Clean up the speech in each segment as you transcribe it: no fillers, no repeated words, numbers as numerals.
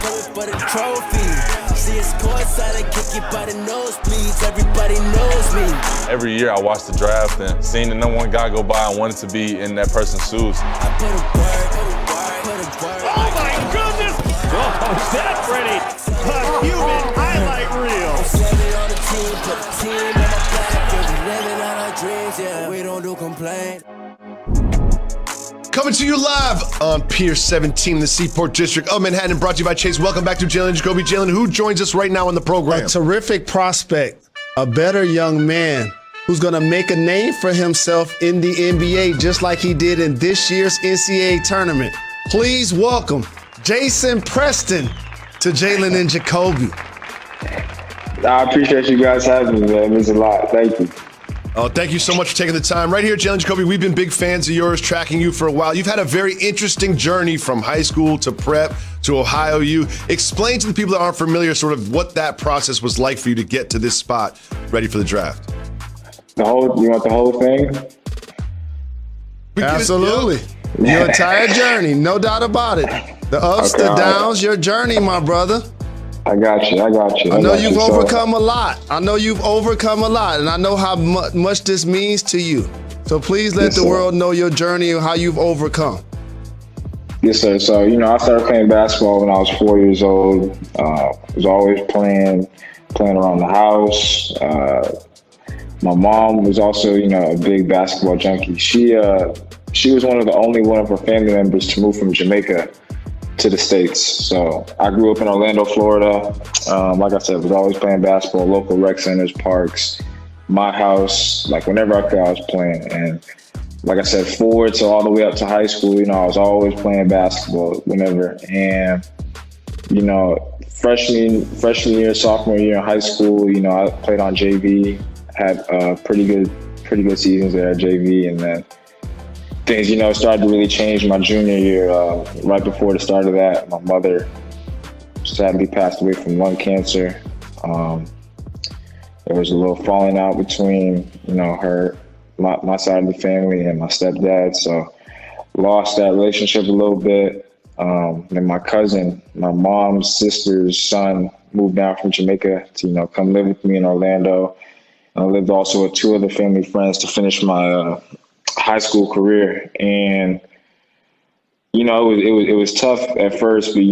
coming for the trophy. See it's courtside, I kick it by the nosebleeds. Everybody knows me. Every year I watch the draft and seeing the number one guy go by, I wanted to be in that person's shoes. I put a word, put a word. Oh my goodness! Oh, is that pretty? A human highlight reel. On the team, put the team on my back. And we living on our dreams, yeah, we don't do complain. Coming to you live on Pier 17, the Seaport District of Manhattan, brought to you by Chase. Welcome back to Jalen Jacoby. Jalen, who joins us right now on the program? A terrific prospect, a better young man who's going to make a name for himself in the NBA, just like he did in this year's NCAA tournament. Please welcome Jason Preston to Jalen and Jacoby. I appreciate you guys having me, man. It means a lot. Thank you. Oh, thank you so much for taking the time. Right here, Jalen Jacoby, we've been big fans of yours, tracking you for a while. You've had a very interesting journey from high school to prep to Ohio U. Explain to the people that aren't familiar sort of what that process was like for you to get to this spot ready for the draft. You want the whole thing? Absolutely. Your entire journey, no doubt about it. The ups, Okay, the downs, your journey, my brother. I got you. I know you've overcome a lot. And I know how much this means to you. So please let the world know your journey and how you've overcome. Yes, sir. So, I started playing basketball when I was 4 years old. Was always playing around the house. My mom was also, a big basketball junkie. She was one of her family members to move from Jamaica to the States. So I grew up in Orlando, Florida. Like I said, was always playing basketball, local rec centers, parks, my house. Like whenever I could, I was playing. And like I said, forward to all the way up to high school, I was always playing basketball whenever. And, freshman year, sophomore year in high school, I played on JV, had pretty good seasons there at JV. And then things, started to really change my junior year. Right before the start of that, my mother sadly passed away from lung cancer. There was a little falling out between, my side of the family and my stepdad. So lost that relationship a little bit. Then my cousin, my mom's sister's son, moved down from Jamaica to, come live with me in Orlando. I lived also with two other family friends to finish my high school career. And, it was tough at first, but,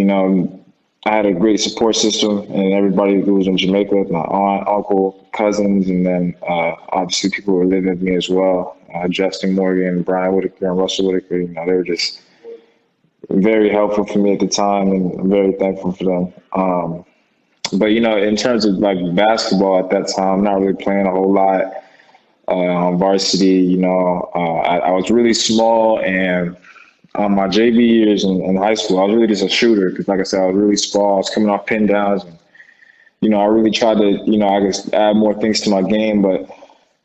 I had a great support system and everybody who was in Jamaica, my aunt, uncle, cousins, and then obviously people who were living with me as well. Justin Morgan, Brian Whitaker, and Russell Whitaker, they were just very helpful for me at the time, and I'm very thankful for them. But, in terms of like basketball at that time, I'm not really playing a whole lot. On varsity, I was really small, and on my JV years in high school, I was really just a shooter because, like I said, I was really small. I was coming off pin downs, and I really tried to, add more things to my game, but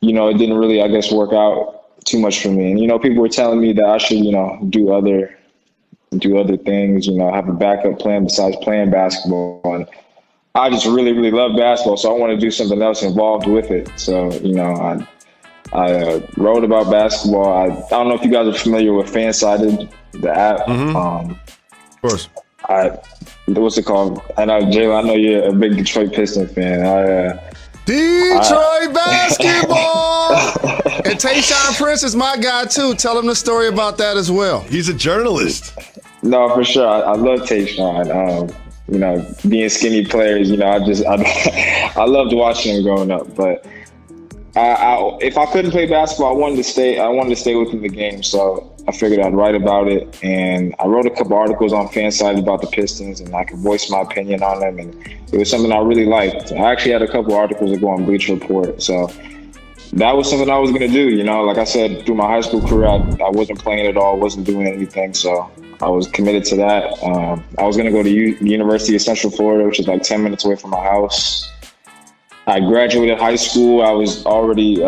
it didn't really, work out too much for me. And people were telling me that I should, do other things, have a backup plan besides playing basketball. And I just really, really love basketball, so I want to do something else involved with it. So, I wrote about basketball. I don't know if you guys are familiar with Fansided, the app. Mm-hmm. Of course. What's it called? And Jalen, I know you're a big Detroit Pistons fan. Detroit basketball! And Tayshaun Prince is my guy too. Tell him the story about that as well. He's a journalist. No, for sure. I love Tayshaun. Being skinny players, I loved watching them growing up. But if I couldn't play basketball, I wanted to stay within the game. So I figured I'd write about it, and I wrote a couple articles on Fanside about the Pistons, and I could voice my opinion on them. And it was something I really liked. I actually had a couple articles that go on Bleacher Report. So that was something I was going to do. Like I said, through my high school career, I wasn't playing at all, wasn't doing anything. So I was committed to that. I was going to go to the University of Central Florida, which is like 10 minutes away from my house. I graduated high school. I was already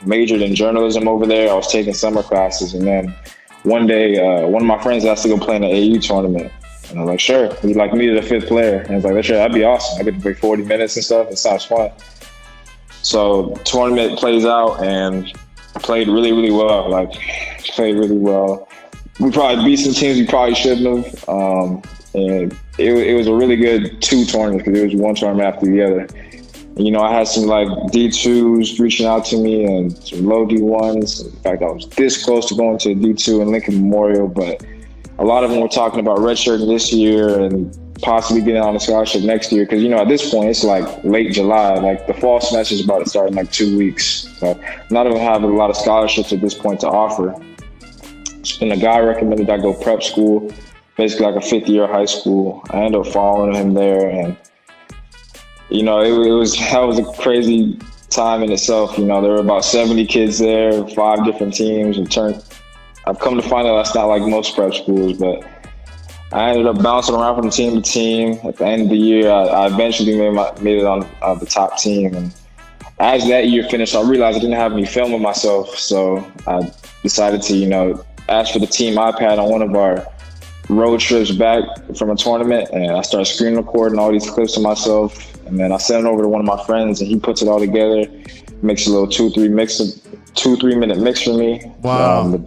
majored in journalism over there. I was taking summer classes. And then one day, one of my friends asked to go play in an AU tournament. And I was like, sure. He needed a fifth player. And I was like, sure, that'd be awesome. I get to play 40 minutes and stuff. It sounds fun. So tournament plays out, and I played really, really well. Played really well. We probably beat some teams we probably shouldn't have. And it was a really good 2 tournaments because it was one tournament after the other. You know, I had some like D2s reaching out to me and some low D1s. In fact, I was this close to going to a D2 in Lincoln Memorial, but a lot of them were talking about redshirting this year and possibly getting on a scholarship next year. Because, you know, at this point, it's like late July. Like the fall semester is about to start in like 2 weeks. So none of them have a lot of scholarships at this point to offer. And a guy recommended I go prep school, basically like a 5th year high school. I ended up following him there, and you know, that was a crazy time in itself. You know, there were about 70 kids there, 5 different teams. I've come to find out that's not like most prep schools, but I ended up bouncing around from team to team. At the end of the year, I eventually made it on the top team. And as that year finished, I realized I didn't have any film of myself, so I decided to, you know, ask for the team iPad on one of our road trips back from a tournament, and I started screen recording all these clips of myself, and then I sent it over to one of my friends, and he puts it all together, makes a little 2-3 minute mix for me. Wow. The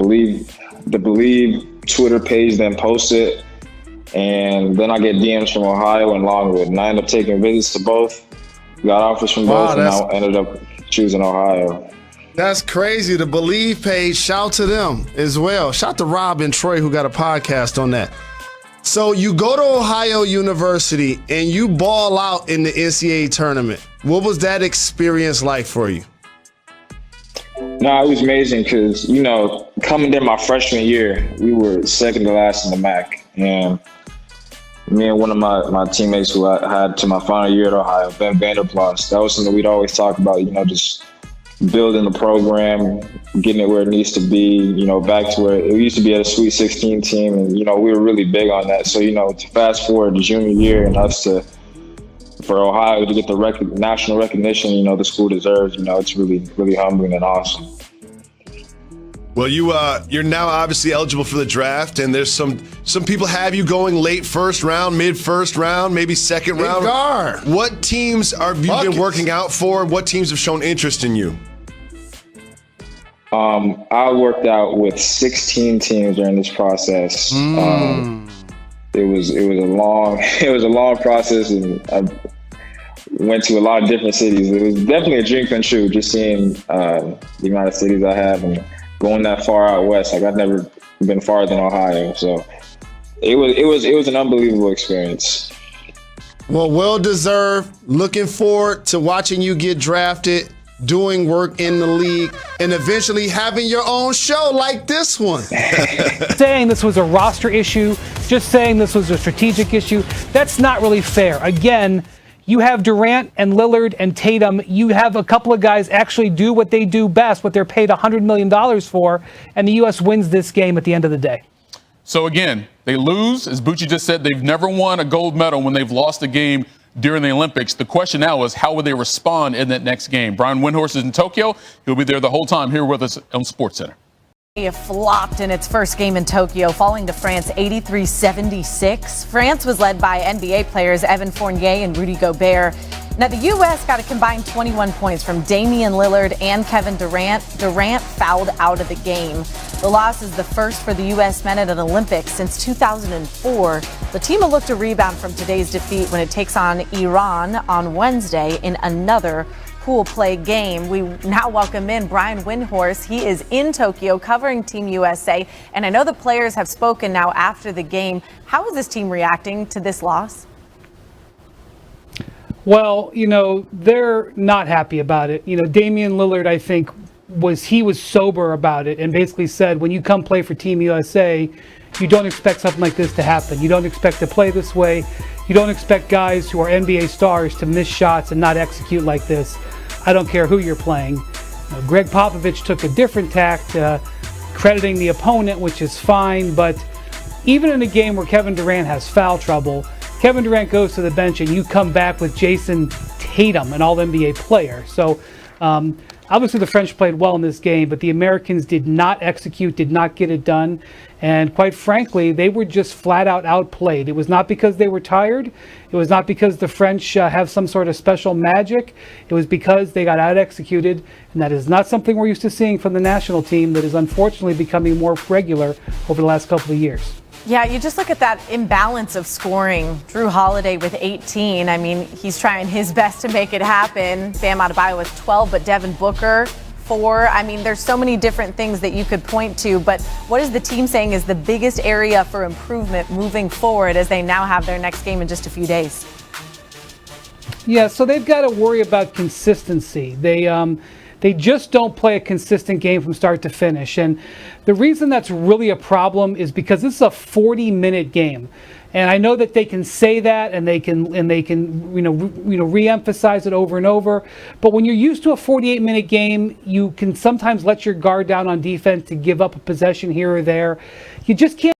Believe Twitter page then posts it, and then I get DMs from Ohio and Longwood, and I ended up taking visits to both, got offers from both, and I ended up choosing Ohio. That's crazy. The Believe page, shout to them as well. Shout to Rob and Troy, who got a podcast on that. So you go to Ohio University and you ball out in the NCAA tournament. What was that experience like for you? No, it was amazing because, you know, coming there my freshman year, we were second to last in the MAC. And me and one of my teammates who I had to my final year at Ohio, Ben Vanderplas, that was something we'd always talk about, you know, just building the program, getting it where it needs to be, you know, back to where it used to be at a Sweet 16 team. And, you know, we were really big on that. So, you know, to fast forward to junior year and for Ohio to get the national recognition, you know, the school deserves, you know, it's really, really humbling and awesome. Well, you're now obviously eligible for the draft, and there's some people have you going late first round, mid first round, maybe second round. Guard. What teams have you been working out for? What teams have shown interest in you? I worked out with 16 teams during this process. It was a long process, and I went to a lot of different cities. It was definitely a dream come true, just seeing the amount of cities I have and going that far out west. Like, I've never been farther than Ohio, so it was an unbelievable experience. Well deserved. Looking forward to watching you get drafted, doing work in the league, and eventually having your own show like this one. Saying this was a roster issue, just saying this was a strategic issue, that's not really fair. Again, you have Durant and Lillard and Tatum. You have a couple of guys actually do what they do best, what they're paid $100 million for, and the U.S. wins this game at the end of the day. So again, they lose. As Bucci just said, they've never won a gold medal when they've lost a game during the Olympics. The question now is, how will they respond in that next game? Brian Windhorst is in Tokyo. He'll be there the whole time here with us on SportsCenter. Flopped in its first game in Tokyo, falling to France 83-76. France was led by NBA players Evan Fournier and Rudy Gobert. Now, the U.S. got a combined 21 points from Damian Lillard and Kevin Durant. Durant fouled out of the game. The loss is the first for the U.S. men at an Olympics since 2004. The team will look to rebound from today's defeat when it takes on Iran on Wednesday in another pool play game. We now welcome in Brian Windhorst. He is in Tokyo covering Team USA. And I know the players have spoken now after the game. How is this team reacting to this loss? Well, you know, they're not happy about it. You know, Damian Lillard, I think, was sober about it and basically said, when you come play for Team USA, you don't expect something like this to happen. You don't expect to play this way. You don't expect guys who are NBA stars to miss shots and not execute like this. I don't care who you're playing. Greg Popovich took a different tact, crediting the opponent, which is fine. But even in a game where Kevin Durant has foul trouble, Kevin Durant goes to the bench and you come back with Jason Tatum, an all-NBA player. So obviously the French played well in this game, but the Americans did not execute, did not get it done. And quite frankly, they were just flat out outplayed. It was not because they were tired. It was not because the French have some sort of special magic. It was because they got out executed. And that is not something we're used to seeing from the national team that is unfortunately becoming more regular over the last couple of years. Yeah, you just look at that imbalance of scoring. Drew Holiday with 18. I mean, he's trying his best to make it happen. Bam Adebayo with 12, but Devin Booker, 4. I mean, there's so many different things that you could point to, but what is the team saying is the biggest area for improvement moving forward as they now have their next game in just a few days? Yeah, so they've got to worry about consistency. They just don't play a consistent game from start to finish. And the reason that's really a problem is because this is a 40-minute game. And I know that they can say that and they can re-emphasize it over and over. But when you're used to a 48-minute game, you can sometimes let your guard down on defense to give up a possession here or there. You just can't